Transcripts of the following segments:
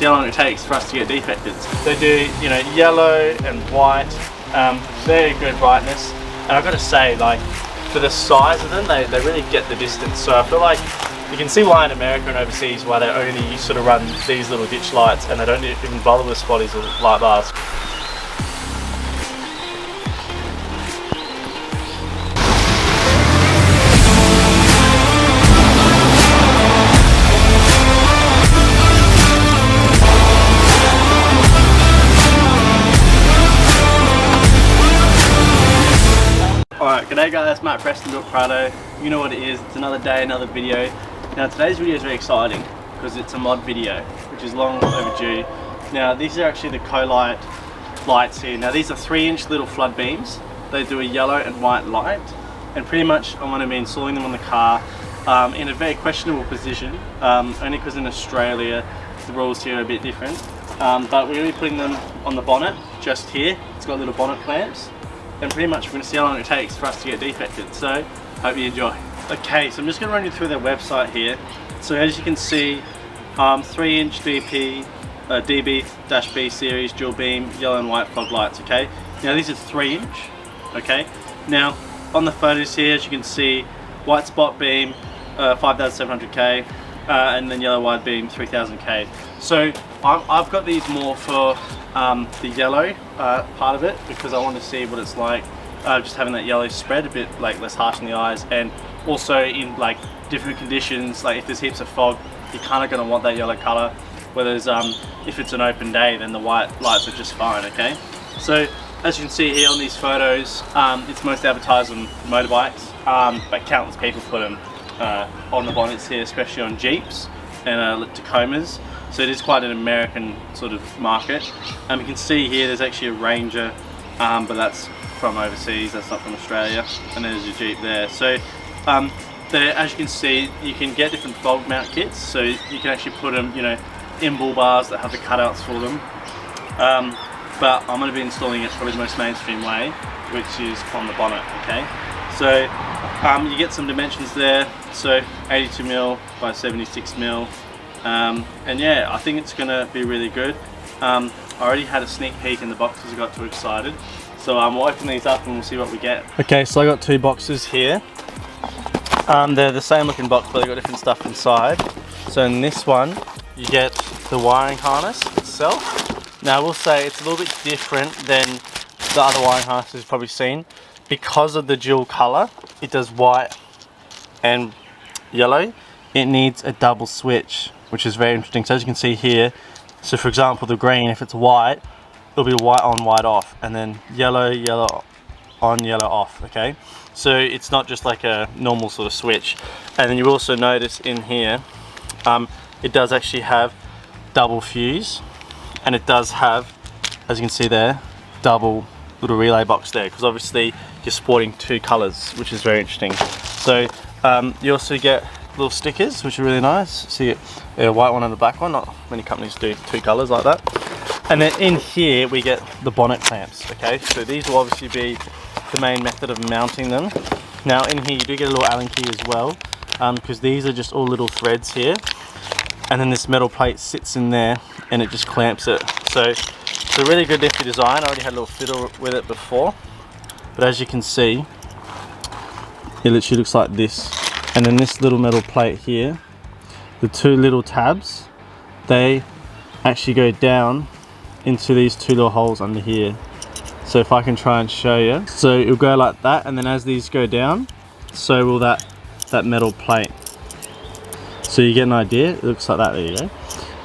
see how long it takes for us to get defected. They do, you know, yellow and white, very good brightness. And I've got to say, like, for the size of them, they really get the distance. So I feel like you can see why in America and overseas why they only sort of run these little ditch lights and they don't even bother with spotties or light bars. Alright, g'day guys, Matt Preston built Prado. You know what it is, it's another day, another video. Now today's video is very exciting because it's a mod video, which is long overdue. Now these are actually the COLIGHT lights here. Now these are 3-inch little flood beams. They do a yellow and white light, and pretty much I'm going to be installing them on the car in a very questionable position, only because in Australia the rules here are a bit different. But we're going to be putting them on the bonnet, just here. It's got little bonnet clamps. And pretty much we're going to see how long it takes for us to get defected, so hope you enjoy. Okay, so I'm just going to run you through their website here. So as you can see, 3-inch DP, DB-B series dual beam yellow and white fog lights. Okay, now these are 3-inch. Okay, now on the photos here, as you can see, white spot beam 5700K and then yellow wide beam 3000K. So I've got these more for the yellow part of it, because I want to see what it's like just having that yellow spread, a bit like less harsh in the eyes, and also in like different conditions, like if there's heaps of fog, you're kind of going to want that yellow color, whereas if it's an open day then the white lights are just fine. Okay, so as you can see here on these photos, it's mostly advertised on motorbikes, but countless people put them on the bonnets here, especially on Jeeps and Tacomas. So it is quite an American sort of market. You can see here there's actually a Ranger, but that's from overseas, that's not from Australia. And there's your Jeep there. So there, as you can see, you can get different fog mount kits. So you can actually put them, you know, in bull bars that have the cutouts for them. But I'm going to be installing it probably the most mainstream way, which is on the bonnet. Okay, so you get some dimensions there. So 82mm by 76mm. And yeah, I think it's gonna be really good. I already had a sneak peek in the boxes, I got too excited. So we'll open these up and we'll see what we get. Okay, so I got 2 boxes here. They're the same looking box, but they've got different stuff inside. So in this one, you get the wiring harness itself. Now I will say it's a little bit different than the other wiring harnesses you've probably seen. Because of the dual color, it does white and yellow. It needs a double switch, which is very interesting. So as you can see here, so for example the green, if it's white, it'll be white on, white off, and then yellow, yellow on, yellow off. Okay, so it's not just like a normal sort of switch. And then you also notice in here, it does actually have double fuse, and it does have, as you can see there, double little relay box there, because obviously you're sporting 2 colors, which is very interesting. So you also get little stickers, which are really nice. See a white one and a black one. Not many companies do 2 colors like that. And then in here we get the bonnet clamps. Okay, so these will obviously be the main method of mounting them. Now in here you do get a little Allen key as well, because these are just all little threads here, and then this metal plate sits in there and it just clamps it. So it's a really good nifty design. I already had a little fiddle with it before, but as you can see, it literally looks like this. And then this little metal plate here, the 2 little tabs, they actually go down into these 2 little holes under here. So if I can try and show you, so it'll go like that, and then as these go down, so will that metal plate. So you get an idea, it looks like that, there you go.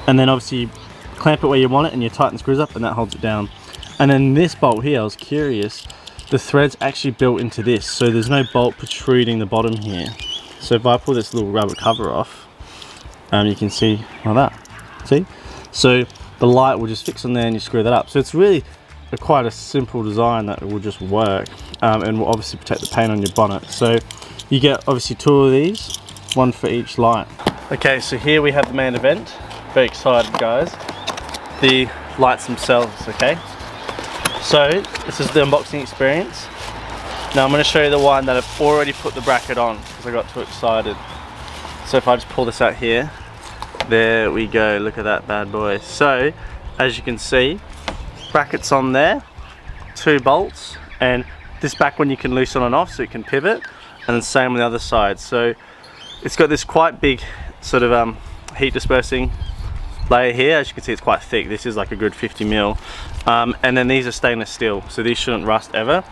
And then obviously you clamp it where you want it and you tighten the screws up and that holds it down. And then this bolt here, I was curious, the thread's actually built into this, so there's no bolt protruding the bottom here. So if I pull this little rubber cover off, you can see like that, see? So the light will just fix on there and you screw that up. So it's really quite a simple design that will just work, and will obviously protect the paint on your bonnet. So you get obviously 2 of these, 1 for each light. Okay, so here we have the main event. Very excited guys. The lights themselves, okay? So this is the unboxing experience. Now I'm going to show you the one that I've already put the bracket on because I got too excited. So if I just pull this out here, There we go, look at that bad boy. So, as you can see, brackets on there, 2 bolts, and this back one you can loosen on off so it can pivot, and then same on the other side. So it's got this quite big sort of heat dispersing layer here. As you can see, it's quite thick. This is like a good 50 mil. And then these are stainless steel, so these shouldn't rust ever.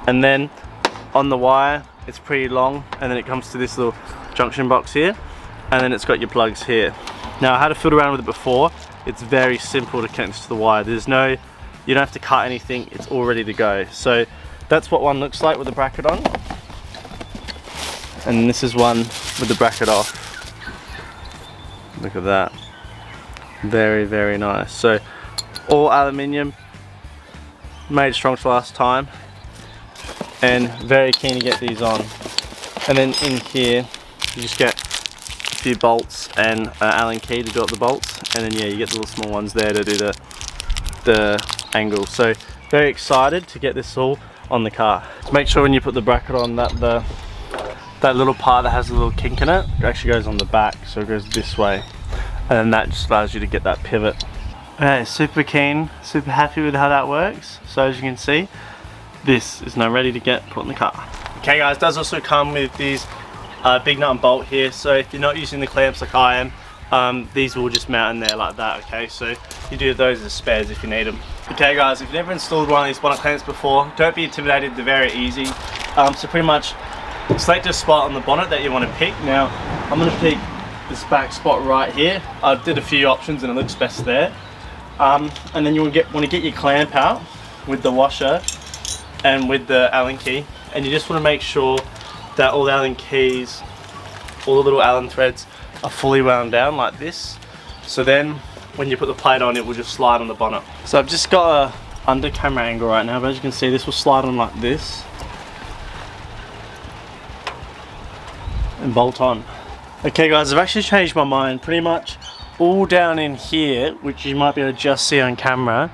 And then on the wire, it's pretty long, and then it comes to this little junction box here, and then it's got your plugs here. Now, I had to fiddle around with it before. It's very simple to connect to the wire. There's no, you don't have to cut anything, it's all ready to go. So that's what one looks like with the bracket on. And this is one with the bracket off. Look at that. Very, very nice. So all aluminium, made strong to last time, and very keen to get these on. And then in here, you just get a few bolts and an Allen key to do up the bolts, and then yeah, you get the little small ones there to do the angle. So very excited to get this all on the car. So make sure when you put the bracket on that that little part that has a little kink in it actually goes on the back, so it goes this way, and then that just allows you to get that pivot. Okay, super keen, super happy with how that works. So as you can see, this is now ready to get put in the car. Okay guys, it does also come with these big nut and bolt here, so if you're not using the clamps like I am, these will just mount in there like that, okay? So you do those as spares if you need them. Okay guys, if you've never installed one of these bonnet clamps before, don't be intimidated, they're very easy. So pretty much select a spot on the bonnet that you want to pick. Now, I'm going to pick this back spot right here. I did a few options and it looks best there. And then you want to get your clamp out with the washer and with the Allen key, and you just want to make sure that all the Allen keys, all the little Allen threads are fully wound down like this. So then when you put the plate on, it will just slide on the bonnet. So I've just got a under camera angle right now, but as you can see, this will slide on like this and bolt on. Okay guys, I've actually changed my mind. Pretty much all down in here, which you might be able to just see on camera,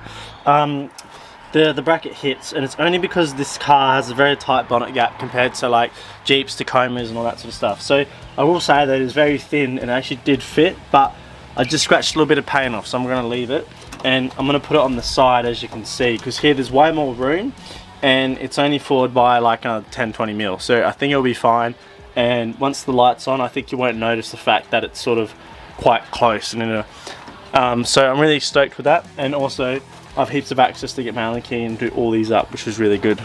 the bracket hits, and it's only because this car has a very tight bonnet gap compared to like Jeeps, Tacomas and all that sort of stuff. So I will say that it's very thin and it actually did fit, but I just scratched a little bit of paint off, so I'm going to leave it, and I'm going to put it on the side, as you can see, because here there's way more room and it's only forward by like 10-20 mil, so I think it'll be fine. And once the light's on, I think you won't notice the fact that it's sort of quite close and in a, so I'm really stoked with that. And also I have heaps of access to get my Allen key and do all these up, which is really good.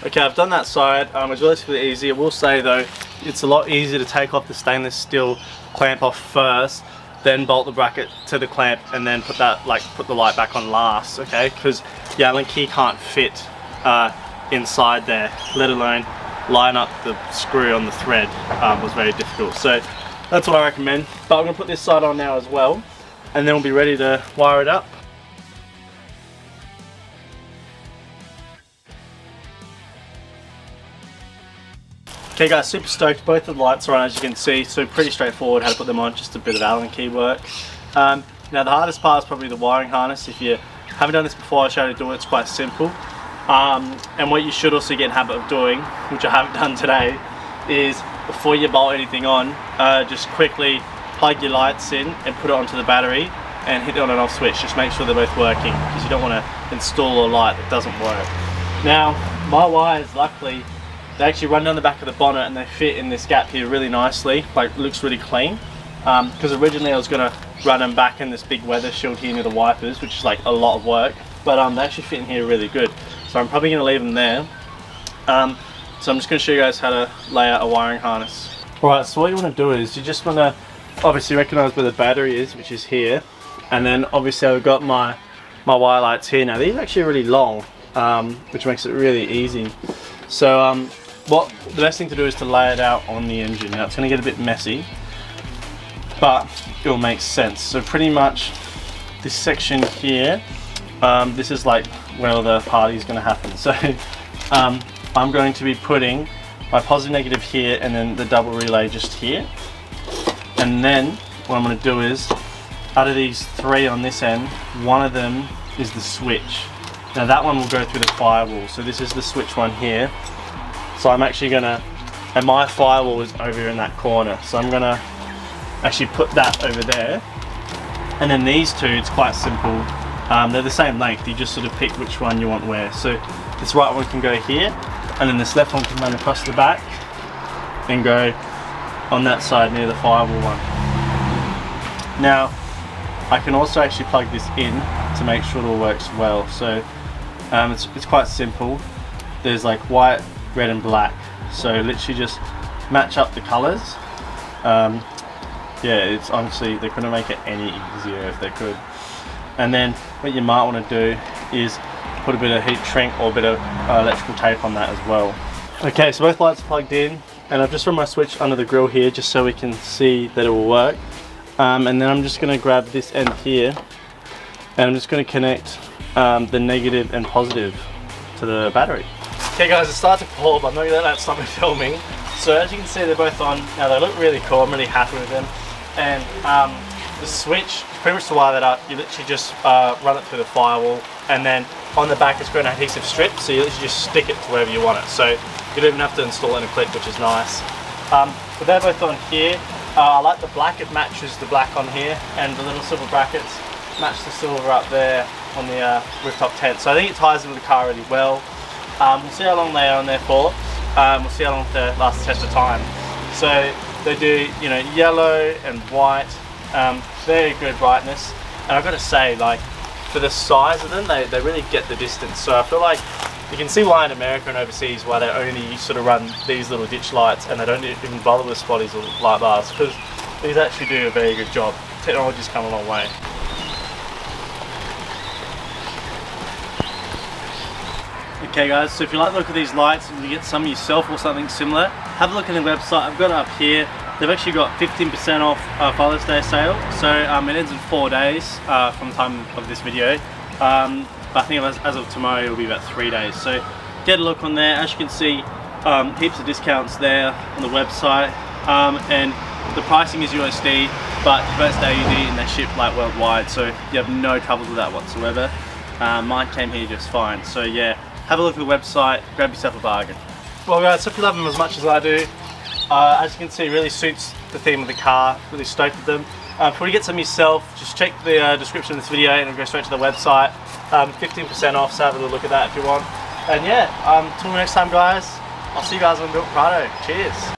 Okay, I've done that side. It's relatively easy. I will say though, it's a lot easier to take off the stainless steel clamp off first, then bolt the bracket to the clamp, and then put the light back on last, okay? Because the Allen key can't fit inside there, let alone line up the screw on the thread. Was very difficult. So that's what I recommend. But I'm going to put this side on now as well, and then we'll be ready to wire it up. Okay guys, super stoked. Both of the lights are on, as you can see, so pretty straightforward how to put them on, just a bit of Allen key work. Now the hardest part is probably the wiring harness. If you haven't done this before, I'll show you how to do it. It's quite simple. And what you should also get in habit of doing, which I haven't done today, is before you bolt anything on, just quickly plug your lights in and put it onto the battery and hit the on and off switch. Just make sure they're both working, because you don't want to install a light that doesn't work. Now my wires, luckily, they actually run down the back of the bonnet and they fit in this gap here really nicely. Like, it looks really clean, because originally I was going to run them back in this big weather shield here near the wipers, which is like a lot of work, but they actually fit in here really good. So I'm probably going to leave them there. So I'm just going to show you guys how to lay out a wiring harness. Alright, so what you want to do is you just want to obviously recognize where the battery is, which is here, and then obviously I've got my wire lights here. Now these are actually really long, which makes it really easy. So the best thing to do is to lay it out on the engine. Now it's going to get a bit messy, but it will make sense. So pretty much this section here, this is like where the party is going to happen. So I'm going to be putting my positive negative here, and then the double relay just here. And then what I'm going to do is, out of these 3 on this end, one of them is the switch. Now that one will go through the firewall. So this is the switch one here. So I'm actually going to and my firewall is over here in that corner. So I'm gonna actually put that over there. And then these two, it's quite simple. They're the same length, you just sort of pick which one you want where. So this right one can go here, and then this left one can run across the back and go on that side near the firewall one. Now, I can also actually plug this in to make sure it all works well. So it's quite simple. There's like white, red and black. So literally just match up the colors. Yeah, it's honestly, they couldn't make it any easier if they could. And then what you might want to do is put a bit of heat shrink or a bit of electrical tape on that as well. Okay, so both lights are plugged in, and I've just run my switch under the grill here just so we can see that it will work. And then I'm just going to grab this end here, and I'm just going to connect the negative and positive to the battery. Okay guys, it started to pour, but I'm not going to let that stop me filming. So as you can see, they're both on. Now they look really cool, I'm really happy with them. And the switch, pretty much to wire that up, you literally just run it through the firewall, and then on the back it's got an adhesive strip, so you literally just stick it to wherever you want it. So you don't even have to install it in a clip, which is nice. But they're both on here. I like the black, it matches the black on here, and the little silver brackets match the silver up there on the rooftop tent. So I think it ties in with the car really well. We'll see how long they are on there for. We'll see how long they last the test of time. So they do, you know, yellow and white, very good brightness. And I've got to say, like, for the size of them, they really get the distance. So I feel like you can see why in America and overseas why they only sort of run these little ditch lights and they don't even bother with spotties or light bars, because these actually do a very good job. Technology's come a long way. Okay guys, so if you like the look of these lights and you get some yourself or something similar, have a look at the website. I've got it up here. They've actually got 15% off Father's Day sale. So it ends in 4 days from the time of this video. But I think as of tomorrow it'll be about 3 days. So get a look on there. As you can see, heaps of discounts there on the website. And the pricing is USD, but converts to AUD and they ship like worldwide. So you have no troubles with that whatsoever. Mine came here just fine. So yeah. Have a look at the website, grab yourself a bargain. Well guys, hope you love them as much as I do. As you can see, it really suits the theme of the car, really stoked with them. Before you get some yourself, just check the description of this video and it'll go straight to the website. 15% off, so have a look at that if you want. And yeah, until next time guys, I'll see you guys on Built Prado. Cheers.